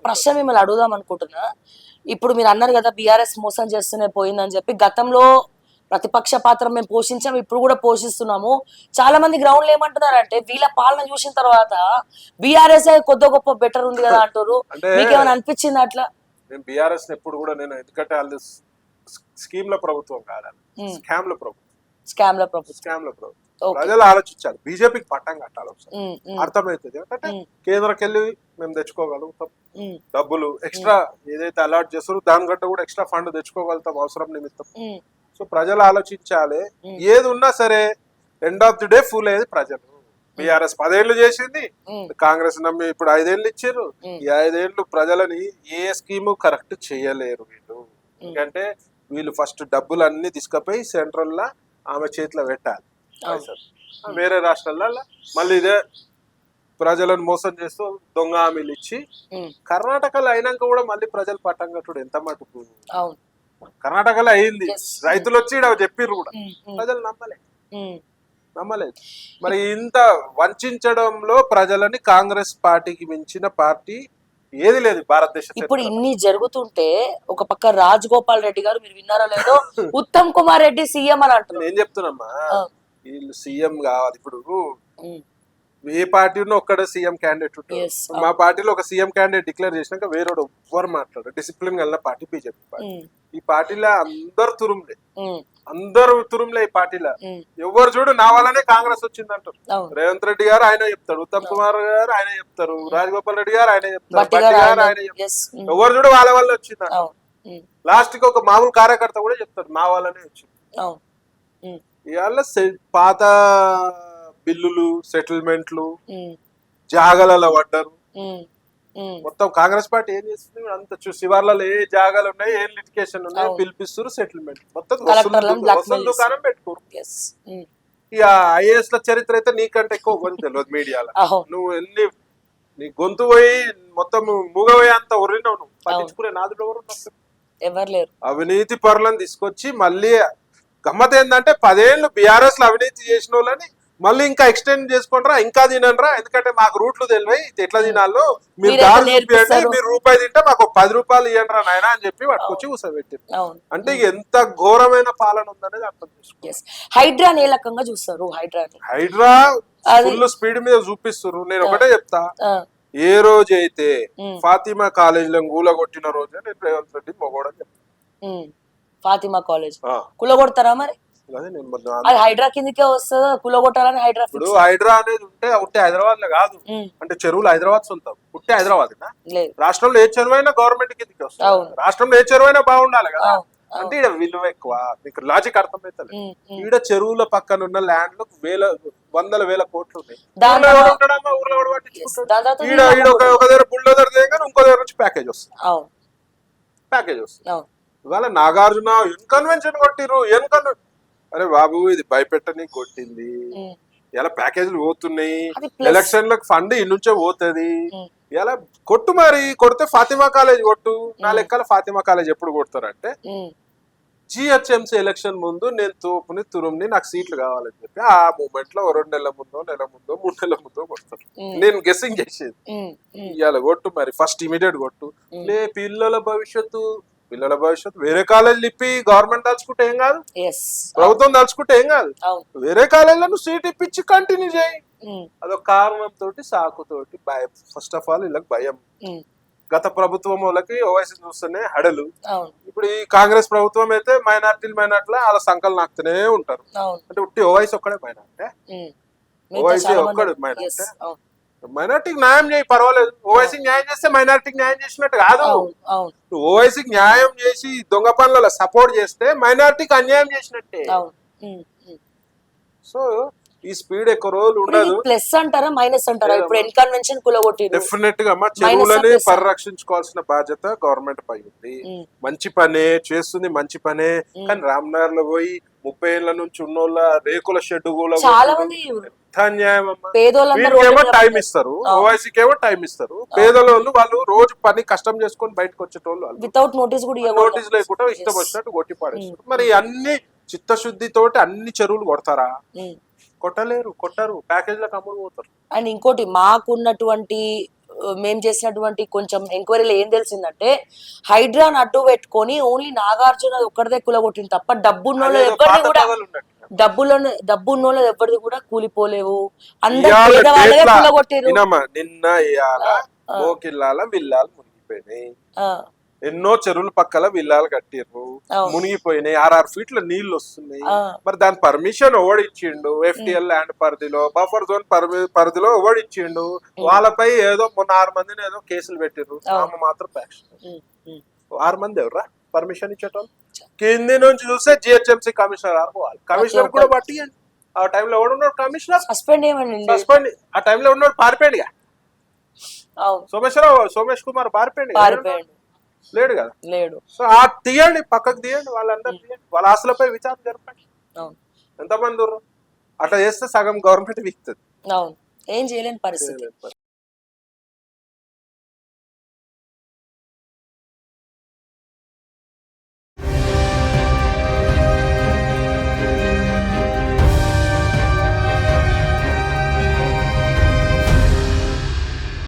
ప్రశ్న మిమ్మల్ని అడుగుదాం అనుకుంటున్నా. ఇప్పుడు మీరు అన్నారు కదా బీఆర్ఎస్ మోసం చేస్తూనే పోయిందని చెప్పి. గతంలో ప్రతిపక్ష పాత్ర మేము పోషించాం, ఇప్పుడు కూడా పోషిస్తున్నాము. చాలా మంది గ్రౌండ్ లో ఏమంటున్నారంటే వీళ్ళ పాలన చూసిన తర్వాత బీఆర్ఎస్ కొద్ది గొప్ప బెటర్ ఉంది కదా అంటారు. మీకేమైనా అనిపించింది అట్లా? నేను బీఆర్ఎస్ ఎప్పుడు కూడా నేను ఎందుకంటే వాళ్ళు స్కీమ్ లో ప్రభుత్వం కాదని, స్కామ్ లో ప్రభుత్వం ప్రజలు ఆలోచించాలి. బీజేపీకి పట్టం కట్టాలి ఒకసారి, అర్థమవుతుంది. ఎందుకంటే కేంద్రంకి వెళ్ళి మేము తెచ్చుకోగలుగుతాం డబ్బులు, ఎక్స్ట్రా ఏదైతే అలాట్ చేస్తారో దానికంటే కూడా ఎక్స్ట్రా ఫండ్ తెచ్చుకోగలుగుతాం అవసరం నిమిత్తం. సో ప్రజలు ఆలోచించాలి. ఏది ఉన్నా సరే end of the day full అయ్యేది ప్రజలు. బీఆర్ఎస్ 10 ఏళ్ళు చేసింది, కాంగ్రెస్ నమ్మి ఇప్పుడు 5 ఏళ్ళు ఇచ్చారు. ఈ 5 ఏళ్ళు ప్రజలని ఏ స్కీము కరెక్ట్ చేయలేరు వీళ్ళు. ఎందుకంటే వీళ్ళు ఫస్ట్ డబ్బులు అన్ని తీసుకుపోయి సెంట్రల్ లా ఆమె చేతిలో పెట్టాలి, వేరే రాష్ట్రాలలో మళ్ళీ ఇదే ప్రజలను మోసం చేస్తూ దొంగ హామీలు ఇచ్చి కర్ణాటకలో అయినాక కూడా మళ్ళీ ప్రజలు పట్టం కట్టుడు ఎంత మటుకు. కర్ణాటకలో అయింది, రైతులు వచ్చి చెప్పిర్రు కూడా, ప్రజలు నమ్మలేదు. మరి ఇంత వంచడంలో ప్రజలని కాంగ్రెస్ పార్టీకి మించిన పార్టీ ఏది లేదు భారతదేశం. ఇప్పుడు ఇన్ని జరుగుతుంటే ఒక పక్క రాజగోపాల్ రెడ్డి గారు, మీరు విన్నారా లేదో, ఉత్తమ్ కుమార్ రెడ్డి సీఎం అని అంటున్నారు. నేను చెప్తున్నామ్మా, వీళ్ళు సీఎం కావాలి. ఇప్పుడు ఏ పార్టీ ఒక్కడ సీఎం క్యాండిడేట్ ఉంటుంది. మా పార్టీలో ఒక సీఎం క్యాండిడేట్ డిక్లేర్ చేసినాక వేరే ఎవరు మాట్లాడారు. డిసిప్లిన్ కలిగిన పార్టీ బీజేపీ పార్టీ. ఈ పార్టీలో అందరు తురుములే ఈ పార్టీలో. ఎవరు చూడు నా వల్లనే కాంగ్రెస్ వచ్చింది అంటారు. రేవంత్ రెడ్డి గారు ఆయన చెప్తాడు, ఉత్తమ్ కుమార్ గారు ఆయన చెప్తారు, రాజగోపాల్ రెడ్డి గారు ఆయన చెప్తారు, ఆయన చెప్తారు. ఎవరు చూడు వాళ్ళ వల్ల వచ్చింది అంటారు. లాస్ట్ కి ఒక మామూలు కార్యకర్త కూడా చెప్తాడు నా వల్లనే వచ్చింది. ఇవాళ పాత బిల్లులు, సెటిల్మెంట్లు, జాగాలలో పడ్డారు. మొత్తం కాంగ్రెస్ పార్టీ ఏం చేస్తుంది, అంత శివార్లలో ఏ జాగాలు ఉన్నాయి, ఏ లిటికేషన్ ఉన్నాయి, పిలిపిస్తారు, సెటిల్మెంట్ మొత్తం వసూలు దుకాణం పెట్టుకోరు. ఇక ఐఏఎస్ ల చరిత్ర అయితే నీకంటే ఎక్కువ కొంచెం తెలియదు మీడియాలో. నువ్వు వెళ్ళి నీ గొంతు పోయి మొత్తం మూగపోయి అంత ఒరినావు, నువ్వు పట్టించుకునే నాదుడు ఎవరు లేరు. అవినీతి పరులను తీసుకొచ్చి మళ్ళీ గమ్మత్ ఏంటంటే 10 ఏళ్ళు బీఆర్ఎస్ లో అవినీతి చేసిన వాళ్ళని మళ్ళీ ఇంకా ఎక్స్టెండ్ చేసుకుంటారా, ఇంకా తినండిరా, ఎందుకంటే మాకు రూట్లు తెలివై ఎట్లా తినాలో మీరు దారి చూపించండి, మీరు రూపాయి తింటే మాకు 10 రూపాయలు ఇవ్వండి రా నాయన అని చెప్పి పట్టుకొచ్చి కూర్చోబెట్టారు. అంటే ఎంత ఘోరమైన పాలన ఉందనేది అర్థం చేసుకోవాలి. హైడ్రా ఏ రకంగా చూస్తారు? హైడ్రా ఫుల్ స్పీడ్ మీద చూపిస్తారు. నేను ఒకటే చెప్తా, ఏ రోజైతే ఫాతిమా కాలేజ్ లో కూలగొట్టిన రోజే నేను రేవంత్ రెడ్డి మొగోడని చెప్తాను. ఫాతిమా కాలేజ్ కూలగొడతారా మరి? హైడ్రా కిందకే వస్తుందా కూలగొట్టాలని? హైడ్రా అనేది ఉంటే హైదరాబాద్ లో కాదు, అంటే చెరువులు హైదరాబాద్ సొంతం, పుట్టే హైదరాబాద్ రాష్ట్రంలో ఏ చెరువు అయినా గవర్నమెంట్ కిందకి వస్తుంది. రాష్ట్రంలో ఏ చెరువు అయినా బాగుండాలి కదా. అంటే ఈడ విలువ ఎక్కువ, మీకు లాజిక్ అర్థమైతే. ఈడ చెరువుల పక్కన ఉన్న ల్యాండ్ లో వందల వేల కోట్లు ఉన్నాయి. ఒక దగ్గర బుల్డోజర్ చేయగానే ఇంకో దగ్గర నుంచి ప్యాకేజ్ వస్తుంది. ఇవాళ నాగార్జున కన్వెన్షన్ కొట్టిరు. అరే బాబు, ఇది భయపెట్టని కొట్టింది. ఇలా ప్యాకేజీలు పోతున్నాయి, ఎలక్షన్లకు ఫండ్ ఈ నుంచే పోతుంది. ఇలా కొట్టు, మరి కొడితే ఫాతిమా కాలేజ్ కొట్టు. నా లెక్కల ఫాతిమా కాలేజ్ ఎప్పుడు కొడతారంటే జిహెచ్ఎంసీ ఎలక్షన్ ముందు నేను తోపుని తురుముని నాకు సీట్లు కావాలని చెప్పి ఆ మూమెంట్ లో 2 నెలల ముందో, నెల ముందో, 3 నెలల ముందో కొడతారు. నేను గెస్సింగ్ చేసేది. ఇవాళ కొట్టు, మరి ఫస్ట్ ఇమీడియట్ కొట్టు. పిల్లల భవిష్యత్తు వేరే కాలేజీలు ఇప్పి గవర్నమెంట్ తలుచుకుంటే ఏం కాదు, ప్రభుత్వం తలుచుకుంటే ఏం కాదు. వేరే కాలేజీలో నువ్వు సీట్ ఇప్పించి కంటిన్యూ చేయి. అదొక కారణంతో సాకుతోటి భయం. ఫస్ట్ ఆఫ్ ఆల్ వీళ్ళకి భయం. గత ప్రభుత్వం వాళ్ళకి ఓవైసీ చూస్తేనే హడలు. ఇప్పుడు ఈ కాంగ్రెస్ ప్రభుత్వం అయితే మైనార్టీలు వాళ్ళ సంకలు నాకుతూనే ఉంటారు. అంటే ఉట్టి ఓవైసీ ఒక్కడే మైనార్టీ, ఓవైసీ ఒక్కడు మైనార్టీ. మైనార్టీకి న్యాయం చేయి, పర్వాలేదు. ఓవైసీకి న్యాయం చేస్తే మైనార్టీకి న్యాయం చేసినట్టు కాదు. ఓవైసీకి న్యాయం చేసి దొంగ పనులలో సపోర్ట్ చేస్తే మైనార్టీకి అన్యాయం చేసినట్టే. సో ఈ స్పీడ్ ఎక్కువ రోజులు ఉండదు. ప్లస్ అంటారా మైనస్ అంటారా? ఇప్పుడు ఎన్కన్వెన్షన్ కూలగొట్టిరు. డెఫినెట్ గా చెరువులని పరిరక్షించుకోవాల్సిన బాధ్యత గవర్నమెంట్ పై ఉంది. మంచి పనే చేస్తుంది, మంచి పనే. కానీ రామ్నగర్ లో పోయి 30 ఏళ్ల నుంచి ఉన్నోళ్ళ రేకుల షెడ్ చాలా మంది వీళ్ళకేమో టైం ఇస్తారు, ఓవైసీకి ఏమో టైం ఇస్తారు. పేదోళ్ళు వాళ్ళు రోజు పని కష్టం చేసుకొని బయటకు వచ్చేటోళ్ళు వితౌట్ నోటీస్ లేకుండా ఇష్టం వచ్చినట్టు కొట్టి పాడేస్తారు. మరి అన్ని చిత్తశుద్ధితోటి అన్ని చెరువులు కొడతారా? కొట్టలేరు, కొట్టరు. ప్యాకేజ్ లకు అమ్ముడు పోతారు. అండ్ ఇంకోటి, మాకున్నటువంటి మేము చేసినటువంటి కొంచెం ఎంక్వైరీలో ఏం తెలిసిందంటే హైడ్రాన్ అడ్డు పెట్టుకొని ఓన్లీ నాగార్జున ఒక్కడిదే కూలగొట్టింది తప్ప డబ్బున్నోళ్ళు అదేదో ఎవరిది పాత కూడా కథలు ఉన్నట్టు. డబ్బున్నోళ్ళు ఎవరిది కూడా కూలిపోలేవు. అందరు ఇవాళ పేదవాళ్ళే డేట్ల కూలగొట్టిరు. వినమ్మా, నిన్న ఇవాళ మోకిల్లాల విల్లాలు మునిగిపోయినాయి. ఎన్నో చెరువుల పక్కల విల్లాలు కట్టిర్రు, మునిగిపోయినాయి. 6 ఫీట్ల నీళ్లు వస్తున్నాయి. మరి దాని పర్మిషన్ ఓడిచ్చిండు? FTL ల్యాండ్ పరిధిలో, బఫర్ జోన్ పరిధిలో ఓడిచ్చిండు. వాళ్ళపై ఏదో మొన్న 6 మందిని ఏదో కేసులు పెట్టిర్రు. ఆమె మాత్రం ప్యాక్షన్. 6 మంది ఎవరా పర్మిషన్ ఇచ్చేటోళ్ళు? కింది నుంచి చూస్తే GHMC కమిషనర్ అనుకోవాలి. కమిషనర్ కూడా పట్టియండి. ఆ టైంలో ఎవడున్నాడు కమిషనర్? సస్పెండ్ ఏమని సస్పెండ్. ఆ టైంలో ఉన్నాడు పారిపోయాడుగా. సోమేష్ కుమార్ పారిపోయాడు, లేడు కదా. లేడు. సో ఆ తీయండి, పక్కకు తీయండి, వాళ్ళందరూ తీయండి, వాళ్ళ ఆస్తులపై విచారణ జరపండి. ఎంతమంది అట్లా చేస్తే సగం గవర్నమెంట్ విక్తుంది. అవును, ఏం చేయలేని పరిస్థితి.